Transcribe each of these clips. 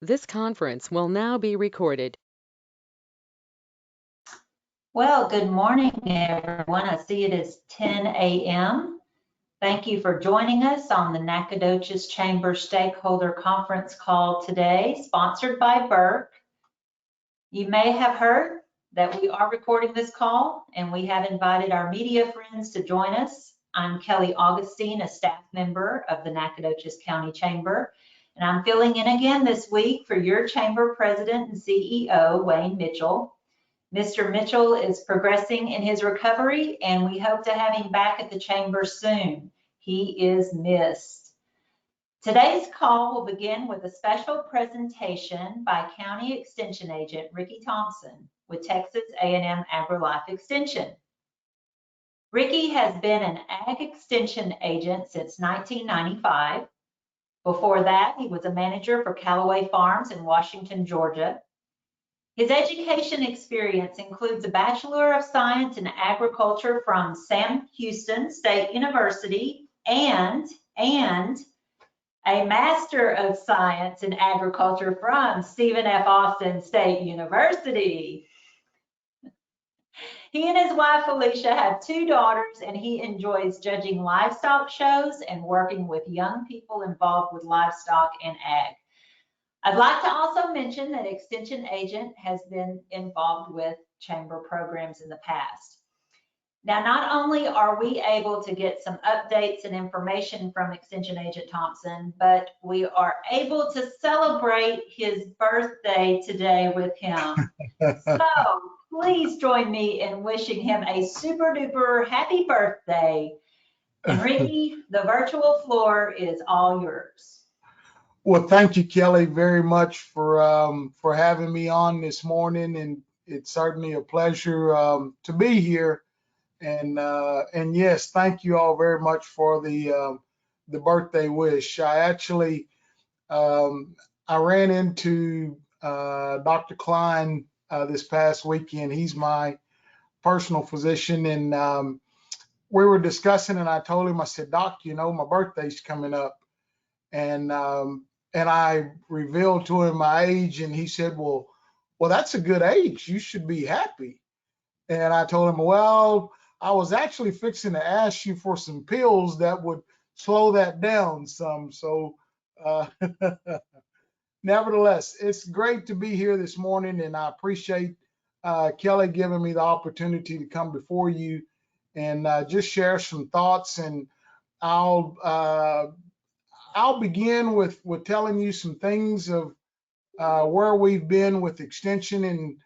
This conference will now be recorded. Well, good morning, everyone. I see it is 10 a.m. Thank you for joining us on the Nacogdoches Chamber Stakeholder Conference call today, sponsored by Burke. You may have heard that we are recording this call, and we have invited our media friends to join us. I'm Kelly Augustine, a staff member of the Nacogdoches County Chamber, and I'm filling in again this week for your chamber president and CEO, Wayne Mitchell. Mr. Mitchell is progressing in his recovery, and we hope to have him back at the chamber soon. He is missed. Today's call will begin with a special presentation by County Extension Agent Ricky Thompson with Texas A&M AgriLife Extension. Ricky has been an Ag Extension agent since 1995. Before that, he was a manager for Callaway Farms in Washington, Georgia. His education experience includes a Bachelor of Science in Agriculture from Sam Houston State University and a Master of Science in Agriculture from Stephen F. Austin State University. He and his wife Felicia have 2 daughters, and he enjoys judging livestock shows and working with young people involved with livestock and ag. I'd like to also mention that Extension Agent has been involved with chamber programs in the past. Now, not only are we able to get some updates and information from Extension Agent Thompson, but we are able to celebrate his birthday today with him. So please join me in wishing him a super duper happy birthday. And Ricky, the virtual floor is all yours. Well, thank you, Kelly, very much for having me on this morning, and it's certainly a pleasure to be here. And yes, thank you all very much for the birthday wish. I actually I ran into Dr. Klein this past weekend. He's my personal physician, and we were discussing, and I told him, I said, Doc, you know, my birthday's coming up, and I revealed to him my age, and he said, well, that's a good age. You should be happy. And I told him, well, I was actually fixing to ask you for some pills that would slow that down some. So nevertheless, it's great to be here this morning, and I appreciate Kelly giving me the opportunity to come before you and just share some thoughts. And I'll begin with telling you some things of where we've been with Extension and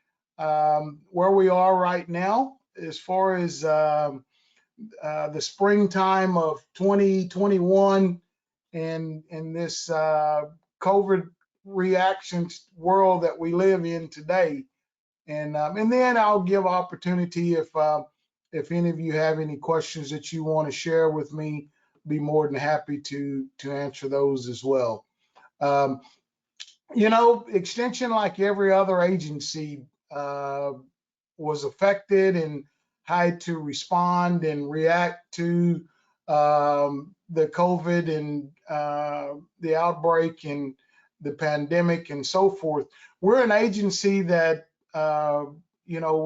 where we are right now as far as the springtime of 2021 and this COVID reaction world that we live in today. And then I'll give opportunity if any of you have any questions that you want to share with me, be more than happy to answer those as well. You know, Extension, like every other agency, was affected and had to respond and react to the COVID and the outbreak and the pandemic and so forth. We're an agency that, you know,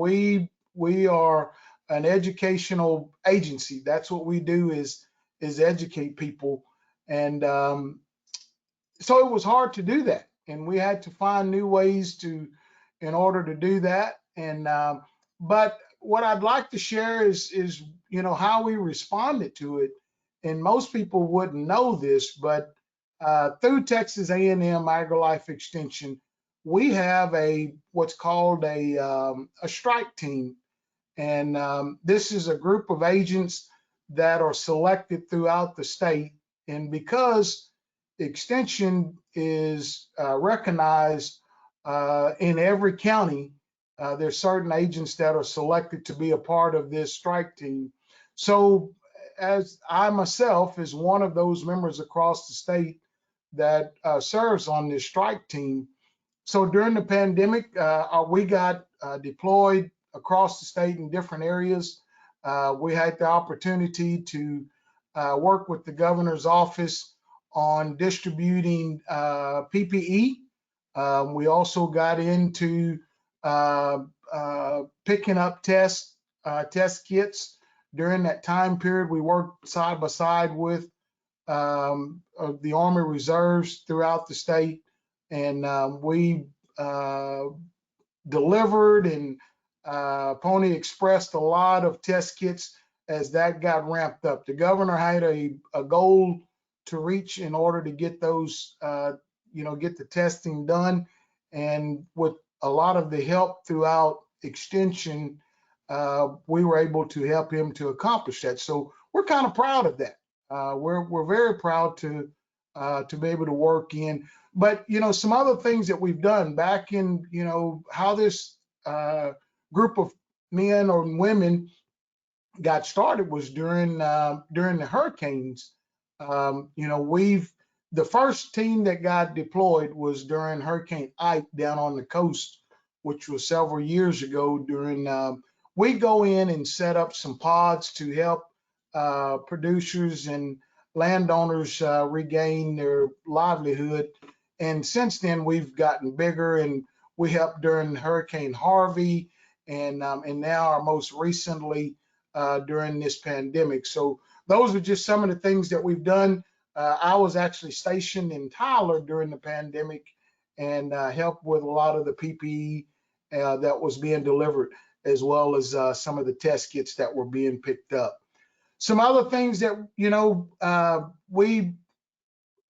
we are an educational agency. That's what we do is educate people. And so it was hard to do that. And we had to find new ways in order to do that. And but what I'd like to share is you know, how we responded to it. And most people wouldn't know this, but through Texas A&M AgriLife Extension, we have what's called a strike team. And this is a group of agents that are selected throughout the state. And because Extension is recognized in every county, there's certain agents that are selected to be a part of this strike team. So as I myself is one of those members across the state that serves on this strike team. So during the pandemic, we got deployed across the state in different areas. We had the opportunity to work with the governor's office on distributing PPE We also got into picking up test kits during that time period. We worked side by side with the Army Reserves throughout the state, and we delivered, and Pony expressed a lot of test kits as that got ramped up. The governor had a goal to reach in order to get those, get the testing done. And with a lot of the help throughout Extension, we were able to help him to accomplish that. So we're kind of proud of that. We're very proud to be able to work in. But some other things that we've done back in how this group of men or women got started was during the hurricanes. The first team that got deployed was during Hurricane Ike down on the coast, which was several years ago. We go in and set up some pods to help producers and landowners regain their livelihood. And since then, we've gotten bigger, and we helped during Hurricane Harvey, and now most recently during this pandemic. So those are just some of the things that we've done. I was actually stationed in Tyler during the pandemic and helped with a lot of the PPE that was being delivered, as well as some of the test kits that were being picked up. Some other things that, we,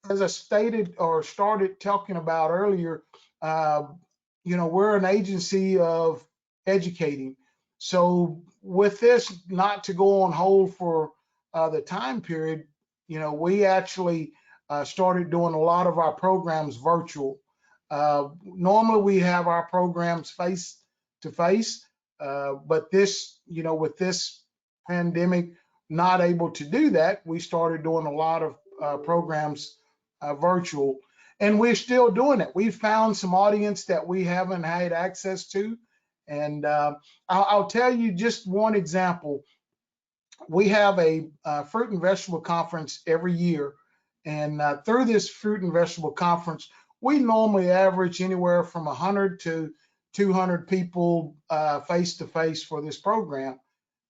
as I stated or started talking about earlier, we're an agency of educating. So with this not to go on hold for the time period, we actually started doing a lot of our programs virtual. Normally we have our programs face to face, but this, with this pandemic, not able to do that, we started doing a lot of programs virtual, and we're still doing it. We've found some audience that we haven't had access to, and I'll tell you just one example. We have a fruit and vegetable conference every year, and through this fruit and vegetable conference, we normally average anywhere from 100 to 200 people face to face for this program.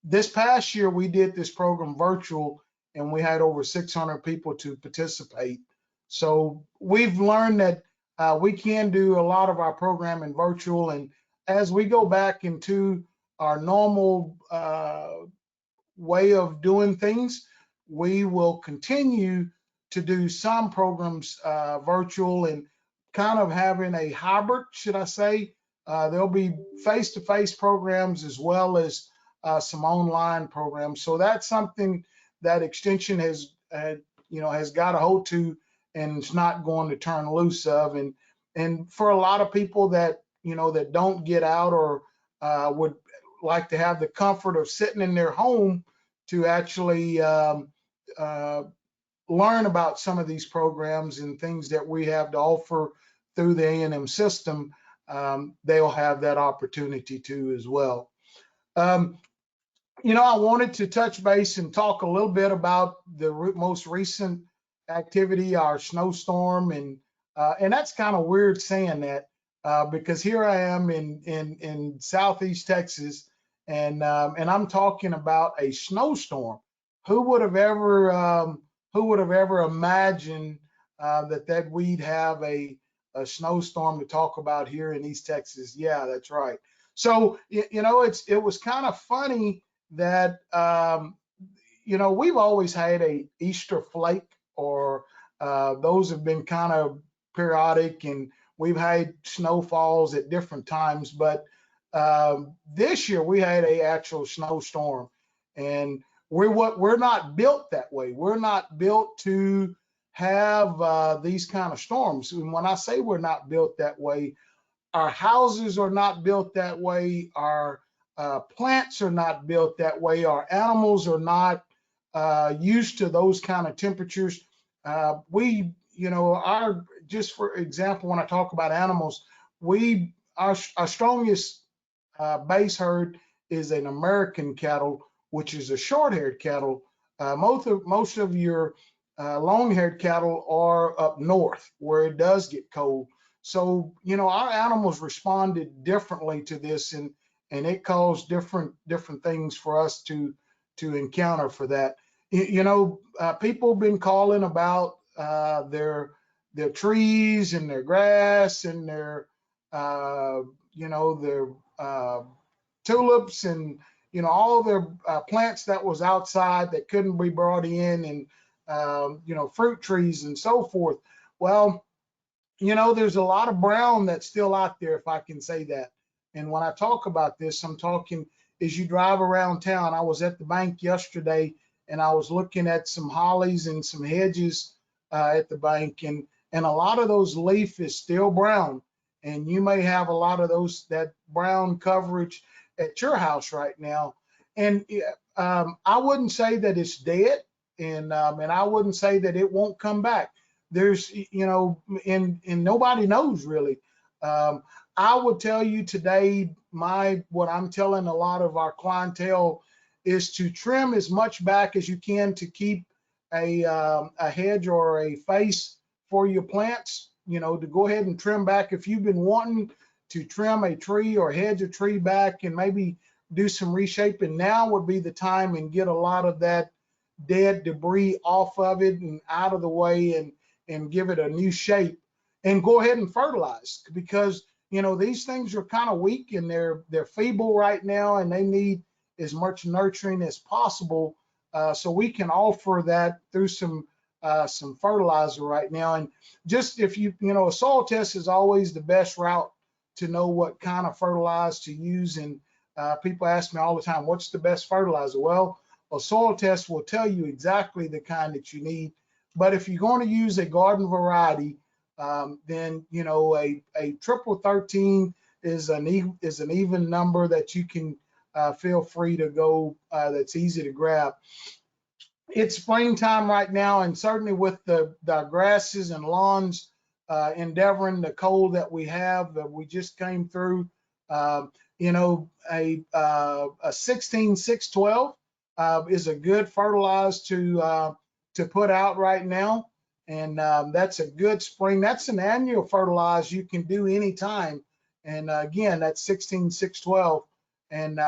This past year, we did this program virtual, and we had over 600 people to participate. So we've learned that we can do a lot of our programming virtual, and as we go back into our normal way of doing things, we will continue to do some programs virtual, and kind of having a hybrid, should I say. There'll be face-to-face programs as well as some online programs. So that's something that Extension has got a hold to, and it's not going to turn loose of. And for a lot of people that that don't get out or would like to have the comfort of sitting in their home to actually learn about some of these programs and things that we have to offer through the A&M system, they'll have that opportunity too as well. I wanted to touch base and talk a little bit about the most recent activity, our snowstorm, and that's kind of weird saying that because here I am in Southeast Texas, and I'm talking about a snowstorm. Who would have ever imagined that we'd have a snowstorm to talk about here in East Texas? Yeah, that's right. So it was kind of funny that we've always had a Easter flake, or those have been kind of periodic, and we've had snowfalls at different times, but this year we had a actual snowstorm, and we're not built that way. We're not built to have these kind of storms. And when I say we're not built that way, our houses are not built that way. Our plants are not built that way. Our animals are not used to those kind of temperatures. Just for example, when I talk about animals, our strongest base herd is an American cattle, which is a short-haired cattle. Most of your long-haired cattle are up north where it does get cold. So, you know, our animals responded differently to this, and it caused different things for us to encounter for that. You know, people have been calling about their trees and their grass and their you know, their tulips and, you know, all their plants that was outside that couldn't be brought in, and you know, fruit trees and so forth. Well, you know, there's a lot of brown that's still out there, if I can say that. And when I talk about this, I'm talking as you drive around town. I was at the bank yesterday and I was looking at some hollies and some hedges at the bank, and a lot of those leaf is still brown. And you may have a lot of that brown coverage at your house right now. And I wouldn't say that it's dead, and I wouldn't say that it won't come back. There's, you know, and nobody knows really. I would tell you today, what I'm telling a lot of our clientele is to trim as much back as you can to keep a hedge or a face for your plants. You know, to go ahead and trim back. If you've been wanting to trim a tree or hedge a tree back and maybe do some reshaping, now would be the time, and get a lot of that dead debris off of it and out of the way, and give it a new shape, and go ahead and fertilize, because, you know, these things are kind of weak and they're feeble right now, and they need as much nurturing as possible. So we can offer that through some fertilizer right now. And just, if you know, a soil test is always the best route to know what kind of fertilizer to use. And people ask me all the time, what's the best fertilizer? Well, a soil test will tell you exactly the kind that you need. But if you're going to use a garden variety, then, you know, a triple 13 is an even number that you can feel free to go. That's easy to grab. It's springtime right now, and certainly with the grasses and lawns endeavoring the cold that we have, that we just came through. You know, a 16-6-12 is a good fertilizer to put out right now, and that's a good spring. That's an annual fertilizer you can do anytime, and again, that's 16-6-12, and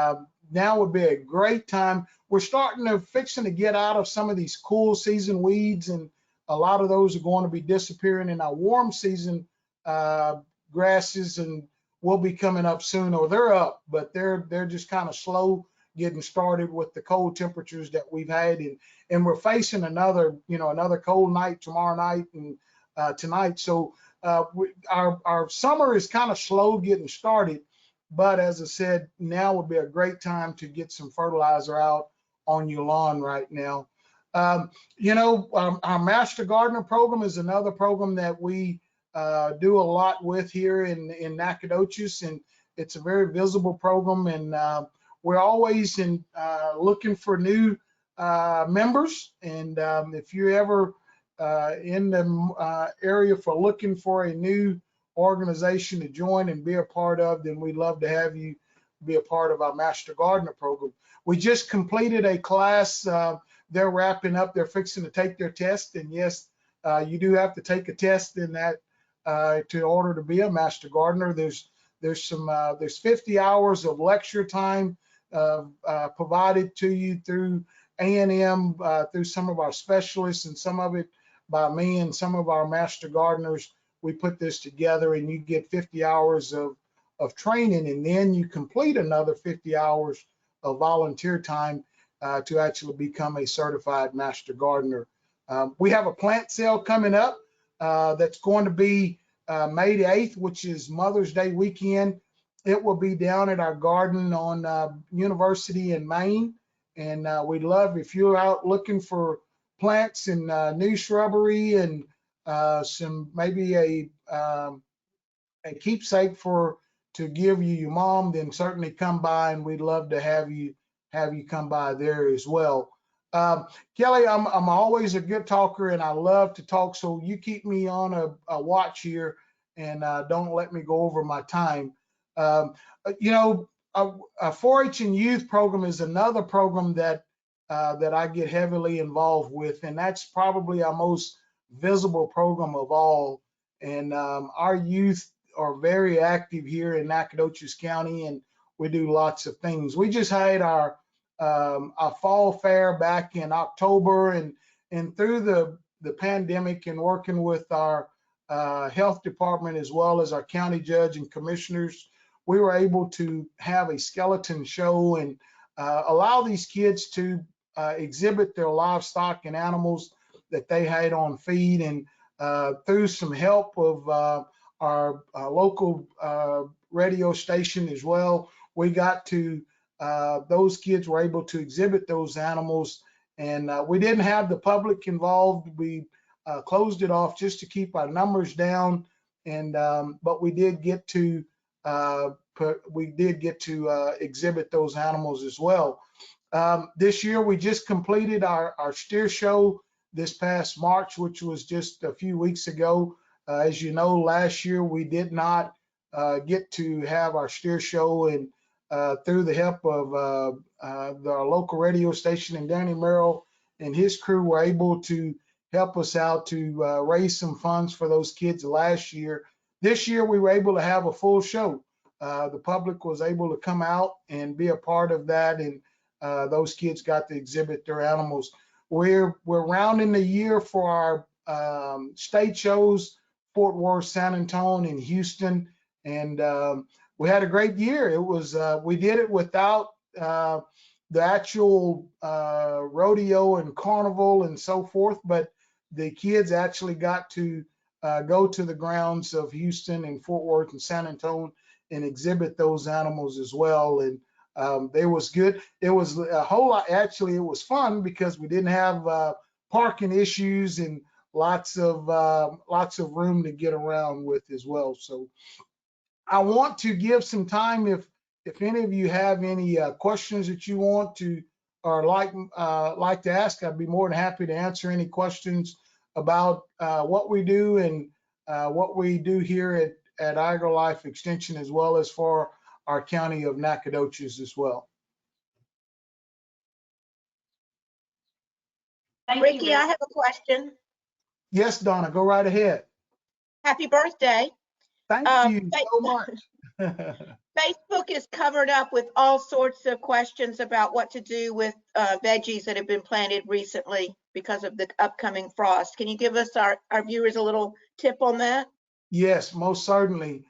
now would be a great time. We're fixing to get out of some of these cool season weeds, and a lot of those are going to be disappearing in our warm season grasses, and will be coming up soon, or they're up, but they're just kind of slow getting started with the cold temperatures that we've had, and we're facing another cold night tomorrow night and tonight. So our summer is kind of slow getting started, but as I said, now would be a great time to get some fertilizer out on your lawn right now. You know, our Master Gardener program is another program that we do a lot with here in Nacogdoches, and it's a very visible program, and we're always looking for new members. And if you're ever in the area for looking for a new organization to join and be a part of, then we'd love to have you be a part of our Master Gardener program. We just completed a class. They're wrapping up. They're fixing to take their test, and yes, you do have to take a test in that in order to be a Master Gardener. There's 50 hours of lecture time provided to you through A&M, through some of our specialists, and some of it by me and some of our Master Gardeners. We put this together, and you get 50 hours of training, and then you complete another 50 hours of volunteer time to actually become a certified Master Gardener. We have a plant sale coming up that's going to be May the 8th, which is Mother's Day weekend. It will be down at our garden on University in Maine, and we'd love if you're out looking for plants and new shrubbery and some maybe a keepsake to give your mom, then certainly come by, and we'd love to have you come by there as well. Kelly, I'm always a good talker, and I love to talk, so you keep me on a watch here, and don't let me go over my time. You know, a 4-H and youth program is another program that I get heavily involved with, and that's probably our most visible program of all. And our youth are very active here in Nacogdoches County, and we do lots of things. We just had our fall fair back in October, and through the pandemic and working with our health department as well as our county judge and commissioners, we were able to have a skeleton show and allow these kids to exhibit their livestock and animals that they had on feed. And through some help of our local radio station as well, we got to, those kids were able to exhibit those animals. And we didn't have the public involved. We closed it off just to keep our numbers down. And but we did get to exhibit those animals as well. This year we just completed our steer show this past March, which was just a few weeks ago. As you know, last year we did not get to have our steer show, and through the help of the local radio station, and Danny Merrill and his crew were able to help us out to raise some funds for those kids last year. This year we were able to have a full show. The public was able to come out and be a part of that, and those kids got to exhibit their animals. We're rounding the year for our state shows, Fort Worth, San Antonio, and Houston, and we had a great year. It was we did it without the actual rodeo and carnival and so forth, but the kids actually got to go to the grounds of Houston and Fort Worth and San Antonio and exhibit those animals as well. And it was good. It was a whole lot. Actually, it was fun because we didn't have parking issues and lots of room to get around with as well. So I want to give some time if any of you have any questions that you want to or like to ask. I'd be more than happy to answer any questions about what we do and what we do here at AgriLife Extension, as well as for our county of Nacogdoches as well. Thank Ricky, you, I have a question. Yes, Donna, go right ahead. Happy birthday. Thank you so much. Facebook is covered up with all sorts of questions about what to do with veggies that have been planted recently because of the upcoming frost. Can you give us our viewers a little tip on that? Yes, most certainly.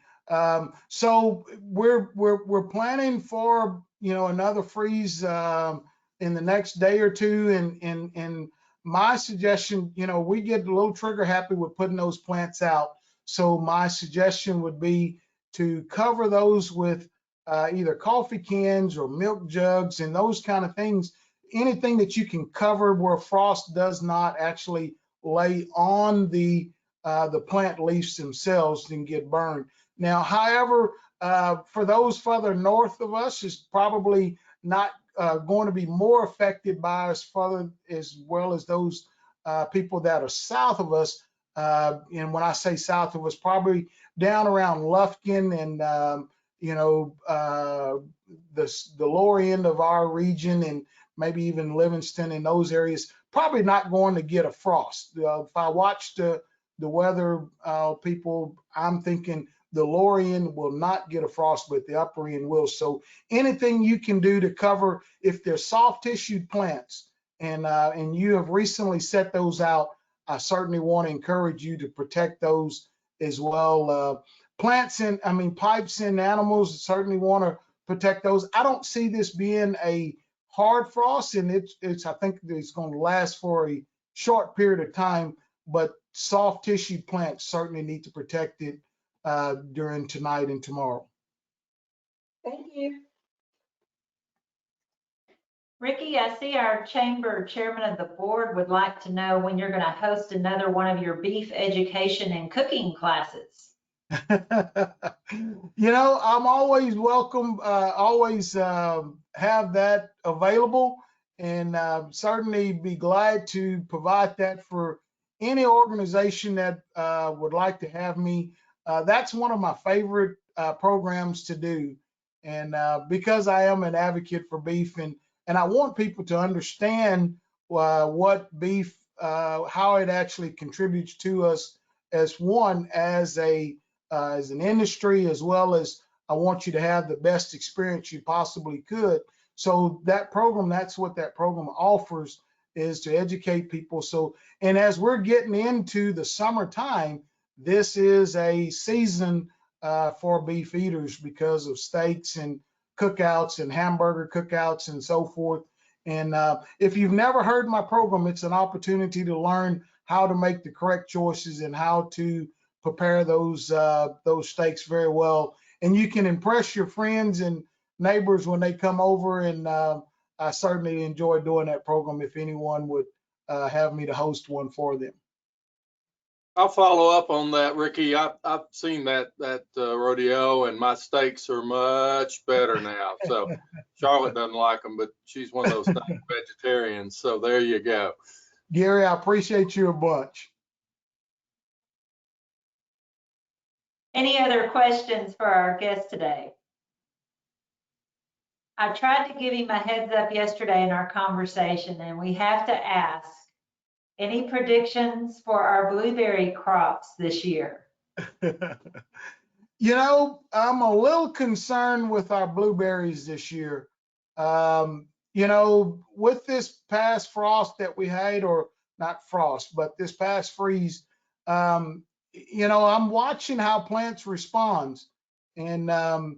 So we're planning for another freeze in the next day or two, and my suggestion, we get a little trigger happy with putting those plants out. So my suggestion would be to cover those with either coffee cans or milk jugs and those kind of things. Anything that you can cover where frost does not actually lay on the plant leaves themselves and get burned. Now, however, for those further north of us, is probably not going to be more affected by us further, as well as those people that are south of us. And when I say south of us, probably down around Lufkin and the lower end of our region, and maybe even Livingston and those areas, probably not going to get a frost. If I watch the weather people, I'm thinking the lower end will not get a frost, but the upper end will. So anything you can do to cover, if they're soft tissued plants and you have recently set those out, I certainly want to encourage you to protect those as well. Pipes and animals, certainly want to protect those. I don't see this being a hard frost, and I think it's going to last for a short period of time, but soft tissue plants certainly need to protect it during tonight and tomorrow. Thank you. Ricky. I see our chamber chairman of the board would like to know when you're going to host another one of your beef education and cooking classes. I'm always welcome, always have that available, and certainly be glad to provide that for any organization that would like to have me. That's one of my favorite programs to do, and because I am an advocate for beef, and I want people to understand what beef, how it actually contributes to us as one, as an industry, as well as I want you to have the best experience you possibly could. So that program, that's what that program offers, is to educate people. So, and as we're getting into the summertime, this is a season for beef eaters because of steaks and cookouts and hamburger cookouts and so forth. And if you've never heard my program, it's an opportunity to learn how to make the correct choices and how to prepare those steaks very well. And you can impress your friends and neighbors when they come over. And I certainly enjoy doing that program if anyone would have me to host one for them. I'll follow up on that, Ricky. I've seen that rodeo, and my steaks are much better now. So Charlotte doesn't like them, but she's one of those vegetarians. So there you go. Gary, I appreciate you a bunch. Any other questions for our guest today? I tried to give him a heads up yesterday in our conversation, and we have to ask, any predictions for our blueberry crops this year? You know, I'm a little concerned with our blueberries this year. You know, with this past frost that we had, or not frost, but this past freeze, you know, I'm watching how plants respond. And a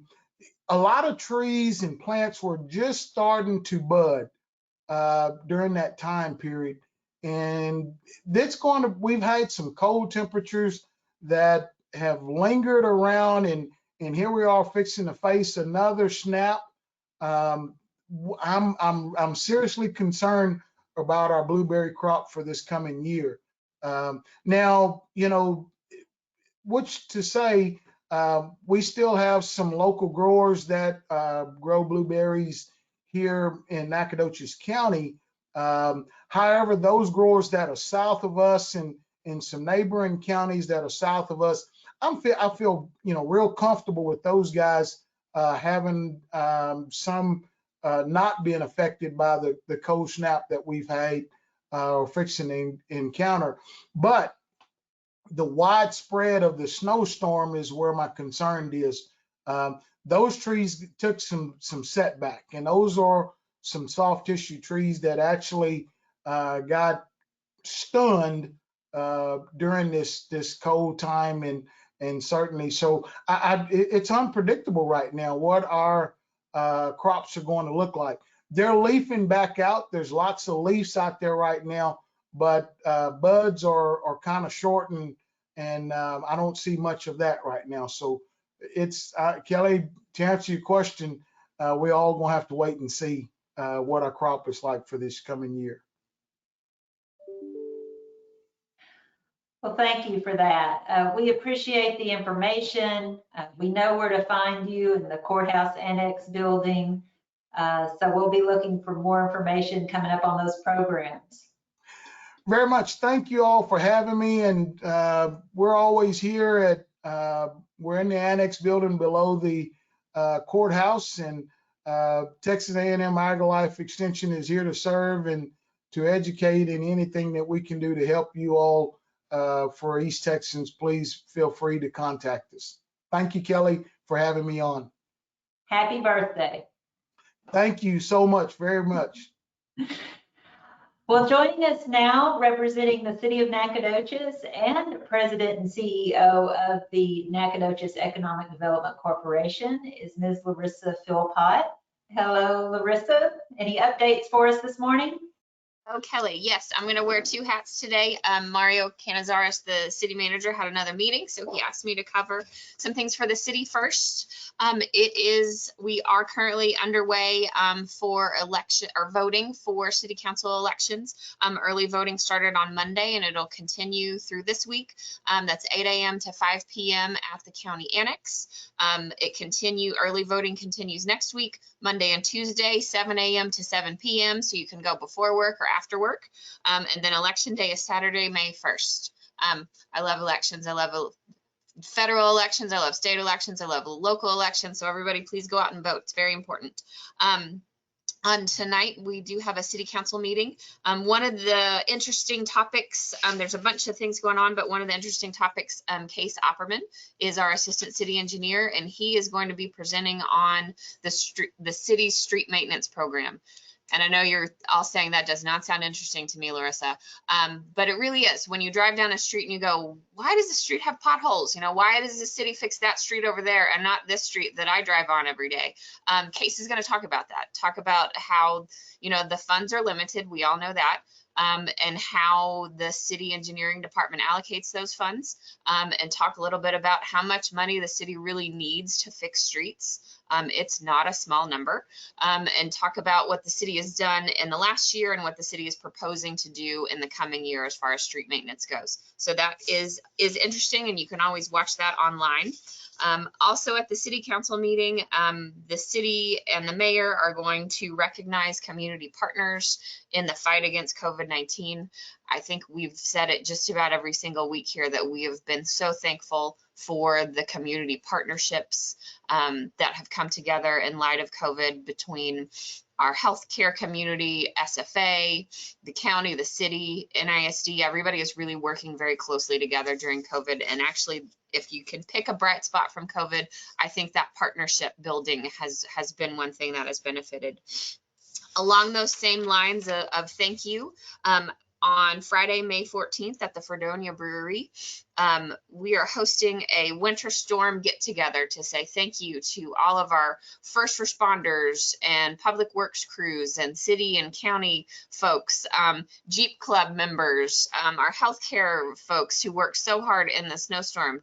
lot of trees and plants were just starting to bud during that time period. And we've had some cold temperatures that have lingered around, and here we are fixing to face another snap. I'm seriously concerned about our blueberry crop for this coming year. Now, you know, which to say, we still have some local growers that grow blueberries here in Nacogdoches County. However, those growers that are south of us and in some neighboring counties that are south of us, I feel you know, real comfortable with those guys having some not being affected by the cold snap that we've had or fixing to encounter. But the widespread of the snowstorm is where my concern is. Those trees took some setback, and those are some soft tissue trees that actually got stunned during this cold time, and certainly so it's unpredictable right now what our crops are going to look like. They're leafing back out. There's lots of leaves out there right now, but buds are kind of short, and I don't see much of that right now. So it's Kelly, to answer your question, we all gonna have to wait and see what our crop is like for this coming year. Well, thank you for that. We appreciate the information. We know where to find you in the courthouse annex building. So we'll be looking for more information coming up on those programs. Very much. Thank you all for having me. And we're always here at, we're in the annex building below the courthouse, and Texas A&M AgriLife Extension is here to serve and to educate, and anything that we can do to help you all for East Texans, please feel free to contact us. Thank you, Kelly, for having me on. Happy birthday. Thank you so much, very much. Well, joining us now, representing the City of Nacogdoches and President and CEO of the Nacogdoches Economic Development Corporation, is Ms. Larissa Philpott. Hello, Larissa. Any updates for us this morning? Oh, Kelly, yes, I'm going to wear two hats today. Mario Canizares, the city manager, had another meeting, so he asked me to cover some things for the city first. We are currently underway for election or voting for city council elections. Early voting started on Monday, and it'll continue through this week. That's 8 a.m. to 5 p.m. at the county annex. Early voting continues next week, Monday and Tuesday, 7 a.m. to 7 p.m. So you can go before work or after work. And then election day is Saturday, May 1st. I love elections. I love federal elections. I love state elections. I love local elections. So everybody please go out and vote. It's very important. On tonight, we do have a city council meeting. One of the interesting topics, there's a bunch of things going on, but one of the interesting topics, Case Opperman is our assistant city engineer, and he is going to be presenting on the city's street maintenance program. And I know you're all saying that does not sound interesting to me, Larissa, but it really is. When you drive down a street and you go, why does the street have potholes? You know, why does the city fix that street over there and not this street that I drive on every day? Case is going to talk about that, talk about how, you know, the funds are limited. We all know that. And how the city engineering department allocates those funds, and talk a little bit about how much money the city really needs to fix streets. It's not a small number, and talk about what the city has done in the last year and what the city is proposing to do in the coming year as far as street maintenance goes. So that is interesting, and you can always watch that online. Also at the city council meeting, the city and the mayor are going to recognize community partners in the fight against COVID-19. I think we've said it just about every single week here that we have been so thankful for the community partnerships that have come together in light of COVID between our healthcare community, SFA, the county, the city, NISD. Everybody is really working very closely together during COVID. And actually, if you can pick a bright spot from COVID, I think that partnership building has been one thing that has benefited. Along those same lines of thank you, on Friday, May 14th at the Fredonia Brewery, we are hosting a winter storm get together to say thank you to all of our first responders and public works crews and city and county folks, Jeep Club members, our healthcare folks who worked so hard in the snowstorm.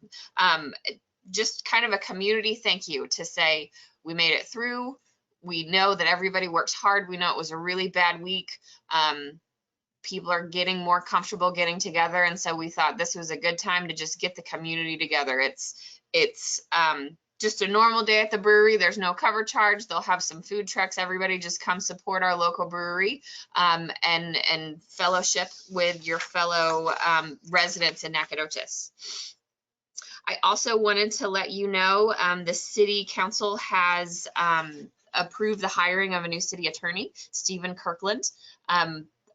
Just kind of a community thank you to say we made it through. We know that everybody works hard. We know it was a really bad week. People are getting more comfortable getting together, and so we thought this was a good time to just get the community together. It's just a normal day at the brewery. There's no cover charge. They'll have some food trucks. Everybody just come support our local brewery, and fellowship with your fellow residents in Nacogdoches. I also wanted to let you know the city council has approved the hiring of a new city attorney, Stephen Kirkland.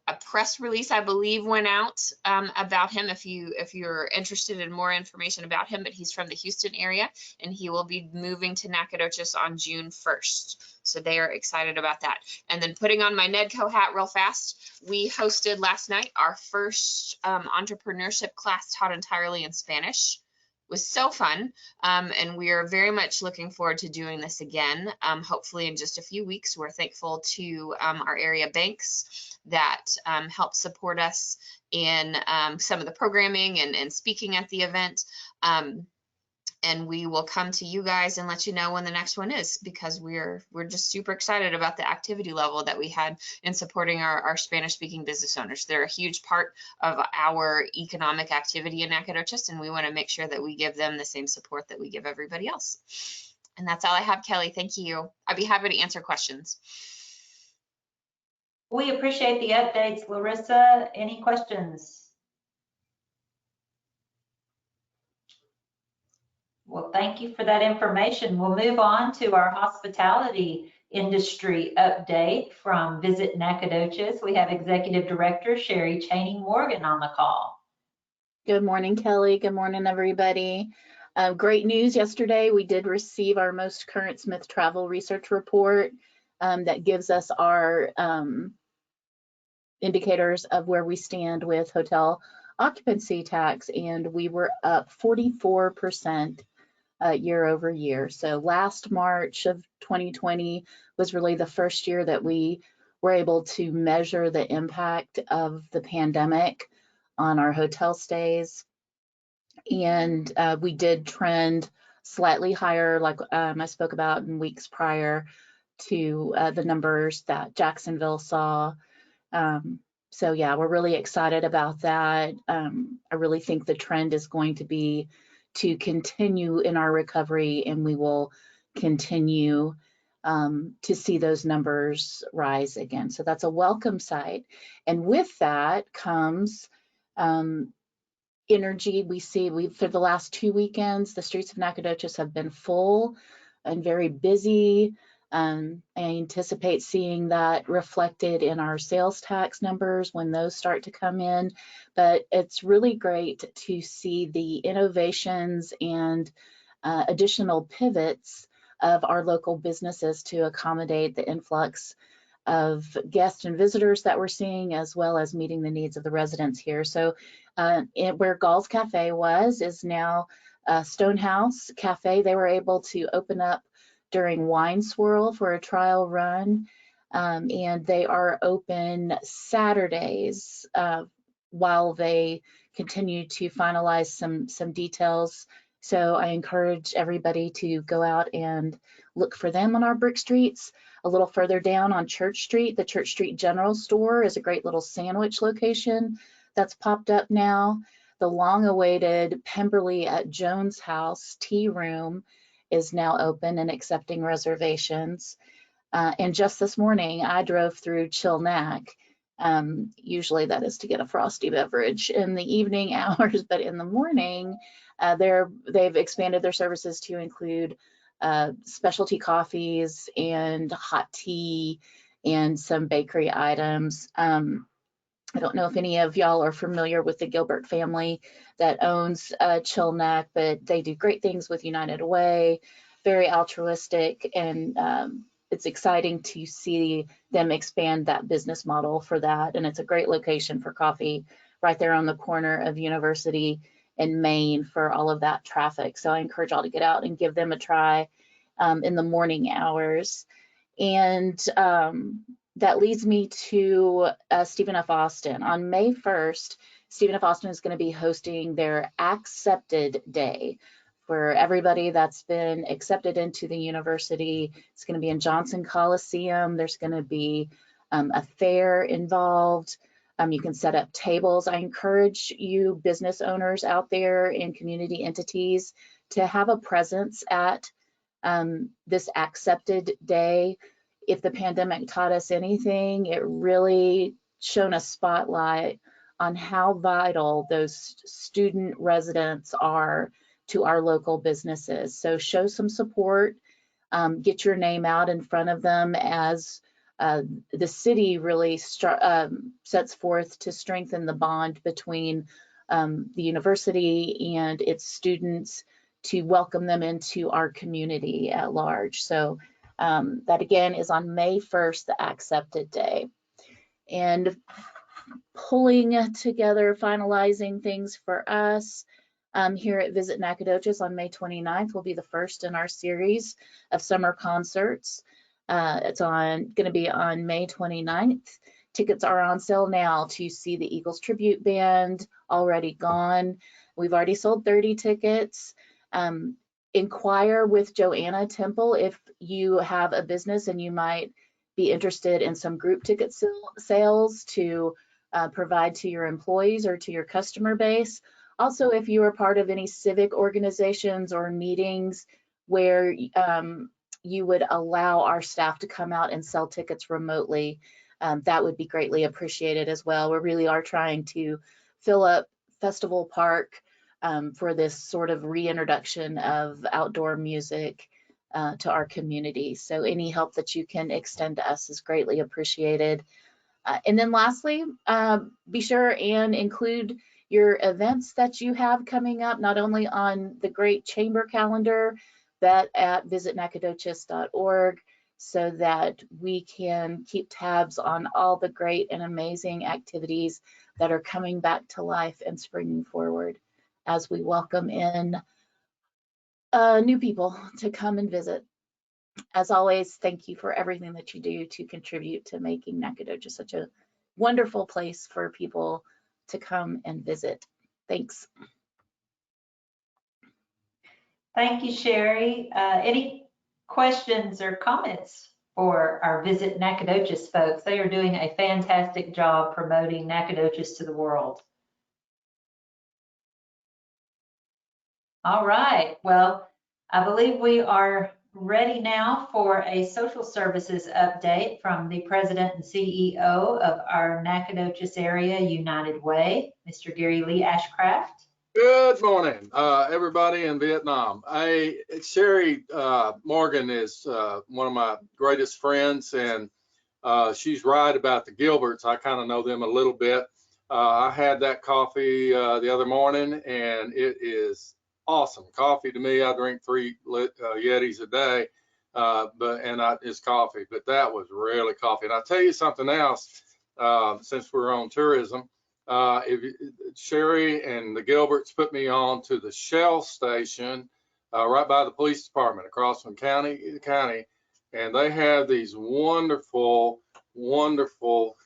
A press release, I believe, went out about him if you're interested in more information about him, but he's from the Houston area and he will be moving to Nacogdoches on June 1st. So they are excited about that. And then putting on my NEDCO hat real fast, we hosted last night our first entrepreneurship class taught entirely in Spanish. Was so fun, and we are very much looking forward to doing this again, hopefully in just a few weeks. We're thankful to our area banks that help support us in some of the programming and speaking at the event. And we will come to you guys and let you know when the next one is, because we're just super excited about the activity level that we had in supporting our Spanish-speaking business owners. They're a huge part of our economic activity in Nacogdoches, and we want to make sure that we give them the same support that we give everybody else. And that's all I have, Kelly. Thank you. I'd be happy to answer questions. We appreciate the updates, Larissa. Any questions? Well, thank you for that information. We'll move on to our hospitality industry update from Visit Nacogdoches. We have Executive Director Sherry Chaney Morgan on the call. Good morning, Kelly. Good morning, everybody. Great news yesterday. We did receive our most current Smith Travel Research report that gives us our indicators of where we stand with hotel occupancy tax, and we were up 44% year over year. So last March of 2020 was really the first year that we were able to measure the impact of the pandemic on our hotel stays. And we did trend slightly higher, like I spoke about in weeks prior to the numbers that Jacksonville saw. So yeah, we're really excited about that. I really think the trend is going to be to continue in our recovery, and we will continue to see those numbers rise again. So that's a welcome sight. And with that comes energy. We see for the last 2 weekends, the streets of Nacogdoches have been full and very busy. I anticipate seeing that reflected in our sales tax numbers when those start to come in. But it's really great to see the innovations and additional pivots of our local businesses to accommodate the influx of guests and visitors that we're seeing, as well as meeting the needs of the residents here. So where Gall's Cafe is now Stonehouse Cafe. They were able to open up during Wine Swirl for a trial run, and they are open Saturdays while they continue to finalize some details. So I encourage everybody to go out and look for them on our brick streets. A little further down on Church Street, the Church Street General Store is a great little sandwich location that's popped up now. The long-awaited Pemberley at Jones House Tea Room is now open and accepting reservations. And just this morning, I drove through Chilnack. Usually that is to get a frosty beverage in the evening hours, but in the morning, they've expanded their services to include specialty coffees and hot tea and some bakery items. I don't know if any of y'all are familiar with the Gilbert family that owns Chilnack, but they do great things with United Way, very altruistic, and it's exciting to see them expand that business model for that. And it's a great location for coffee right there on the corner of University and Main for all of that traffic. So I encourage y'all to get out and give them a try in the morning hours. And that leads me to Stephen F. Austin. On May 1st, Stephen F. Austin is going to be hosting their Accepted Day for everybody that's been accepted into the university. It's going to be in Johnson Coliseum. There's going to be a fair involved. You can set up tables. I encourage you business owners out there and community entities to have a presence at this Accepted Day. If the pandemic taught us anything, it really shone a spotlight on how vital those student residents are to our local businesses. So show some support, get your name out in front of them as the city really sets forth to strengthen the bond between the university and its students to welcome them into our community at large. So that again is on May 1st, the Accepted Day. And pulling together, finalizing things for us here at Visit Nacogdoches on May 29th will be the first in our series of summer concerts. It's going to be on May 29th. Tickets are on sale now to see the Eagles Tribute Band, already gone. We've already sold 30 tickets. Inquire with Joanna Temple if you have a business and you might be interested in some group ticket sales to provide to your employees or to your customer base. Also, if you are part of any civic organizations or meetings where you would allow our staff to come out and sell tickets remotely, that would be greatly appreciated as well. We really are trying to fill up Festival Park for this sort of reintroduction of outdoor music to our community. So any help that you can extend to us is greatly appreciated. And then lastly, be sure and include your events that you have coming up, not only on the great chamber calendar, but at visitnacogdoches.org, so that we can keep tabs on all the great and amazing activities that are coming back to life and springing forward as we welcome in new people to come and visit. As always, thank you for everything that you do to contribute to making Nacogdoches such a wonderful place for people to come and visit. Thanks. Thank you, Sherry. Any questions or comments for our Visit Nacogdoches folks? They are doing a fantastic job promoting Nacogdoches to the world. All right, well, I believe we are ready now for a social services update from the President and CEO of our Nacogdoches area United Way, Mr. Gary Lee Ashcraft. Good morning, everybody in Vietnam. Sherry Morgan is one of my greatest friends, and she's right about the Gilberts. I kind of know them a little bit. I had that coffee the other morning, and it is awesome. Coffee to me, I drink 3 Yetis a day, it's coffee. But that was really coffee. And I'll tell you something else, since we're on tourism. Sherry and the Gilberts put me on to the Shell station right by the police department across from county, and they have these wonderful, wonderful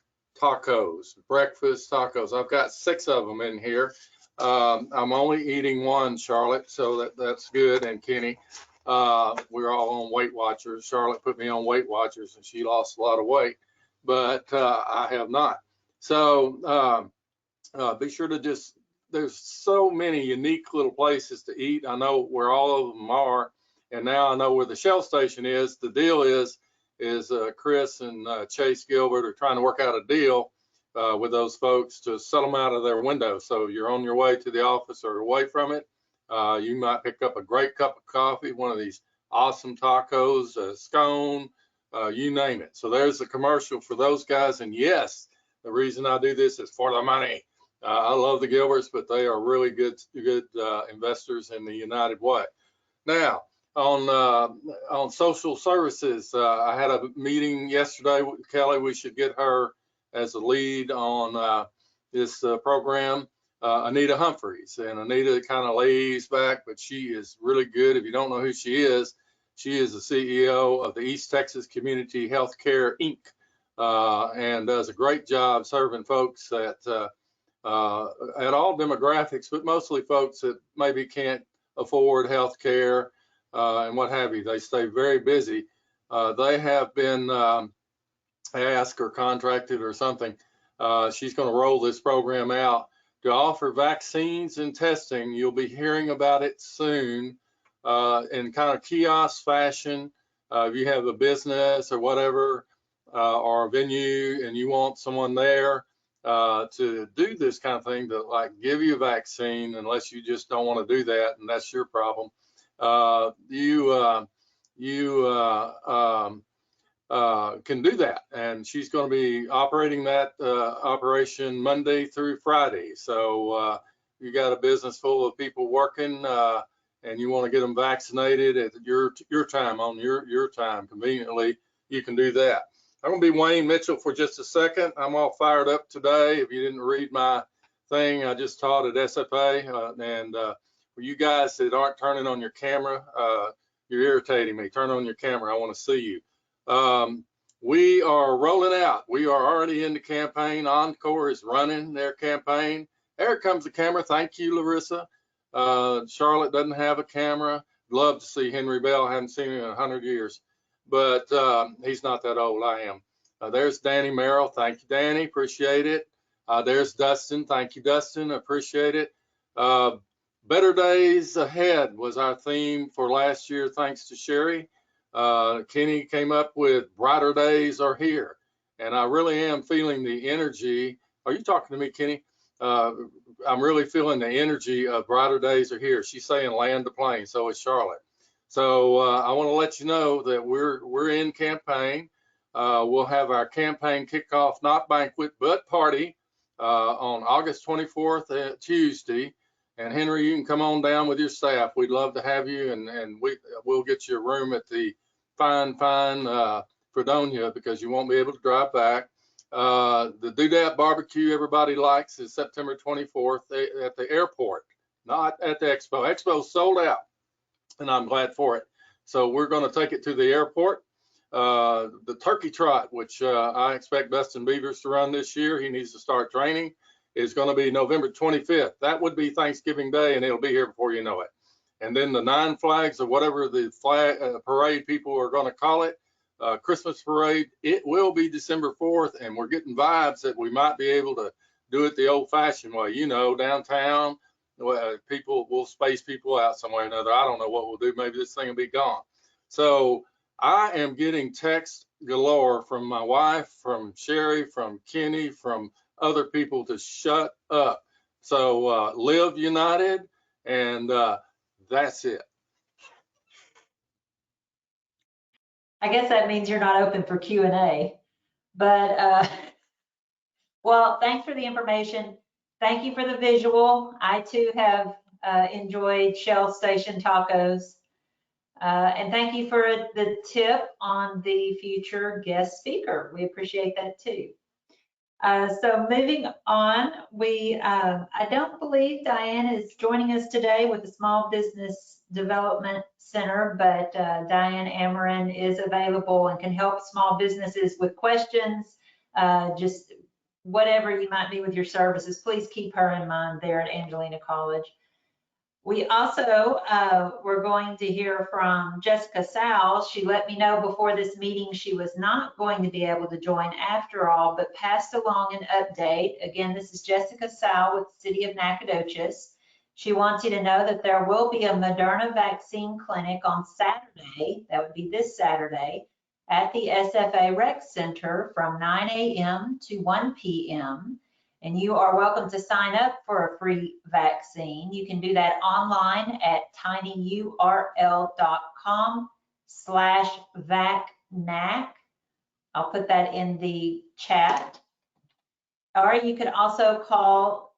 tacos, breakfast tacos. I've got 6 of them in here. I'm only eating 1, Charlotte, so that's good. And Kenny, we're all on Weight Watchers. Charlotte put me on Weight Watchers, and she lost a lot of weight, but I have not. So be sure to there's so many unique little places to eat. I know where all of them are, and now I know where the Shell station is. The deal is Chris and Chase Gilbert are trying to work out a deal with those folks to sell them out of their window. So you're on your way to the office or away from it. You might pick up a great cup of coffee, one of these awesome tacos, a scone, you name it. So there's a commercial for those guys. And yes, the reason I do this is for the money. I love the Gilberts, but they are really good investors in the United Way. Now, on social services, I had a meeting yesterday with Kelly. We should get her as a lead on this program. Anita Humphreys, and Anita kind of lays back, but she is really good. If you don't know who she is the CEO of the East Texas Community Healthcare Inc. And does a great job serving folks at all demographics, but mostly folks that maybe can't afford health care and what have you. They stay very busy. They have been asked or contracted or something. She's going to roll this program out to offer vaccines and testing. You'll be hearing about it soon in kind of kiosk fashion. If you have a business or whatever, or a venue, and you want someone there to do this kind of thing, to like give you a vaccine, unless you just don't want to do that, and that's your problem. You can do that, and she's going to be operating that operation Monday through Friday. So you got a business full of people working, and you want to get them vaccinated at your time, on your time, conveniently, you can do that. I'm going to be Wayne Mitchell for just a second. I'm all fired up today. If you didn't read my thing, I just taught at SFA, and for you guys that aren't turning on your camera, you're irritating me. Turn on your camera. I want to see you. We are rolling out. We are already in the campaign. Encore is running their campaign. There comes the camera. Thank you, Larissa. Charlotte doesn't have a camera. Love to see Henry Bell. I haven't seen him in 100 years, but he's not that old. I am. There's Danny Merrill. Thank you, Danny. Appreciate it. There's Dustin. Thank you, Dustin. Appreciate it. Better Days Ahead was our theme for last year, thanks to Sherry. Kenny came up with Brighter Days Are Here, and I really am feeling the energy. Are you talking to me, Kenny? I'm really feeling the energy of Brighter Days Are Here. She's saying land the plane, so is Charlotte. So I want to let you know that we're in campaign. We'll have our campaign kickoff, not banquet, but party on August 24th, Tuesday. And Henry, you can come on down with your staff. We'd love to have you, and we'll get you a room at the fine Fredonia, because you won't be able to drive back. The Doodad Barbecue everybody likes is September 24th at the airport, not at the expo. Expo's sold out, and I'm glad for it. So we're going to take it to the airport. The Turkey Trot, which I expect Dustin Beavers to run this year, he needs to start training, is going to be November 25th. That would be Thanksgiving Day, and it'll be here before you know it. And then the 9 Flags, or whatever the flag parade people are going to call it, Christmas parade, it will be December 4th, and we're getting vibes that we might be able to do it the old-fashioned way. You know, downtown, people will space people out somewhere or another. I don't know what we'll do. Maybe this thing will be gone. So I am getting text galore from my wife, from Sherry, from Kenny, from other people to shut up. So live united, and that's it. I guess that means you're not open for Q&A, but well, thanks for the information. Thank you for the visual. I too have enjoyed Shell Station tacos. And thank you for the tip on the future guest speaker. We appreciate that too. So moving on, I don't believe Diane is joining us today with the Small Business Development Center, but Diane Amarin is available and can help small businesses with questions, just whatever you might need with your services. Please keep her in mind there at Angelina College. We also were going to hear from Jessica Sowell. She let me know before this meeting she was not going to be able to join after all, but passed along an update. Again, this is Jessica Sowell with the City of Nacogdoches. She wants you to know that there will be a Moderna vaccine clinic on Saturday, that would be this Saturday, at the SFA Rec Center from 9 a.m. to 1 p.m. And you are welcome to sign up for a free vaccine. You can do that online at tinyurl.com/vacnac. I'll put that in the chat. Or you could also call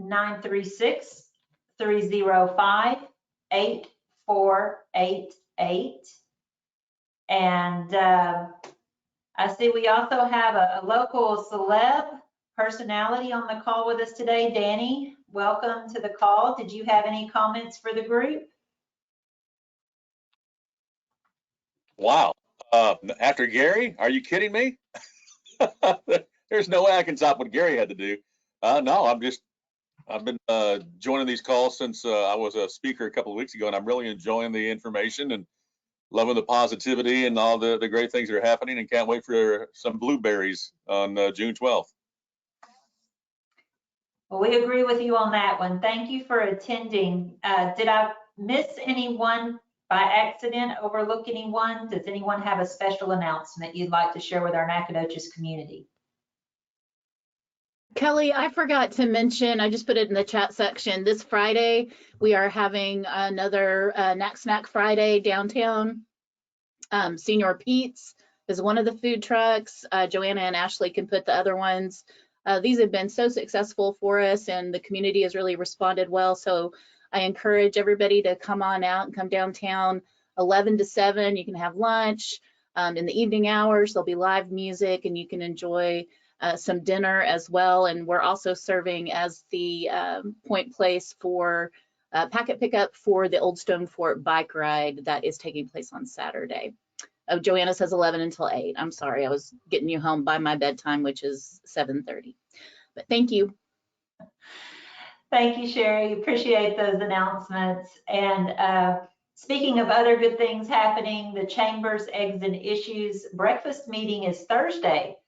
936-305-8488. And I see we also have a local celeb personality on the call with us today. Danny, welcome to the call. Did you have any comments for the group? Wow. After Gary, are you kidding me? There's no way I can top what Gary had to do. No, I've been joining these calls since I was a speaker a couple of weeks ago, and I'm really enjoying the information and loving the positivity and all the great things that are happening, and can't wait for some blueberries on June 12th. Well, we agree with you on that one. Thank you for attending. Did I miss anyone by accident, overlook anyone? Does anyone have a special announcement you'd like to share with our Nacogdoches community? Kelly, I forgot to mention, I just put it in the chat section. This Friday, we are having another Knack Snack Friday downtown. Senior Pete's is one of the food trucks. Joanna and Ashley can put the other ones. These have been so successful for us, and the community has really responded well. So I encourage everybody to come on out and come downtown 11 to 7. You can have lunch. In the evening hours, there'll be live music, and you can enjoy some dinner as well. And we're also serving as the point place for packet pickup for the Old Stone Fort bike ride that is taking place on Saturday. Oh, Joanna says 11 until 8. I'm sorry, I was getting you home by my bedtime, which is 7:30. But thank you. Thank you, Sherry. Appreciate those announcements. And speaking of other good things happening, the Chamber's Eggs and Issues breakfast meeting is Thursday.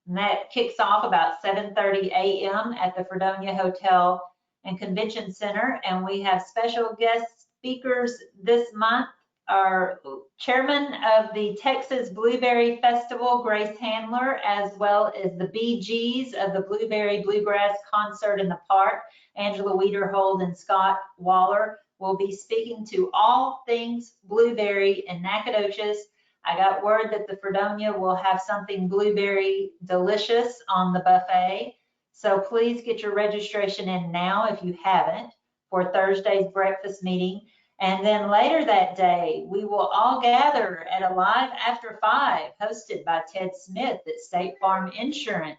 And that kicks off about 7:30 a.m. at the Fredonia Hotel and Convention Center. And we have special guest speakers this month. Our chairman of the Texas Blueberry Festival, Grace Handler, as well as the BGs of the Blueberry Bluegrass Concert in the Park, Angela Wiederhold and Scott Waller, will be speaking to all things blueberry in Nacogdoches. I got word that the Fredonia will have something blueberry delicious on the buffet. So please get your registration in now if you haven't for Thursday's breakfast meeting. And then later that day, we will all gather at a Live After 5 hosted by Ted Smith at State Farm Insurance.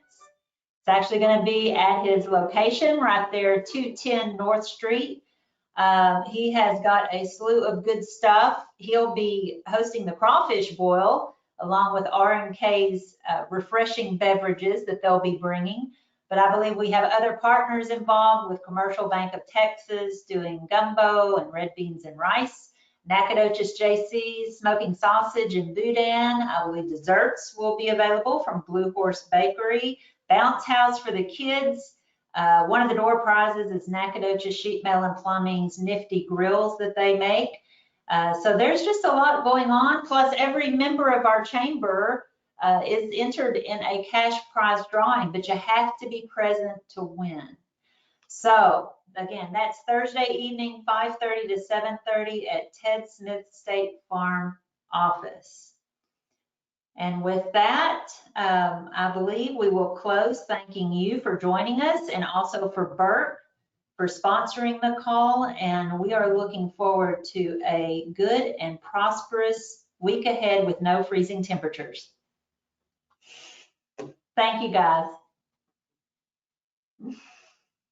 It's actually going to be at his location right there, 210 North Street. He has got a slew of good stuff. He'll be hosting the crawfish boil along with R&K's refreshing beverages that they'll be bringing. But I believe we have other partners involved with Commercial Bank of Texas doing gumbo and red beans and rice. Nacogdoches JC's smoking sausage and boudin. I believe desserts will be available from Blue Horse Bakery. Bounce House for the kids. One of the door prizes is Nacogdoches Sheet Metal and Plumbing's nifty grills that they make. So there's just a lot going on. Plus every member of our chamber is entered in a cash prize drawing, but you have to be present to win. So again, that's Thursday evening, 5:30 to 7:30 at Ted Smith State Farm office. And with that, I believe we will close, thanking you for joining us and also for Bert for sponsoring the call. And we are looking forward to a good and prosperous week ahead with no freezing temperatures. Thank you, guys.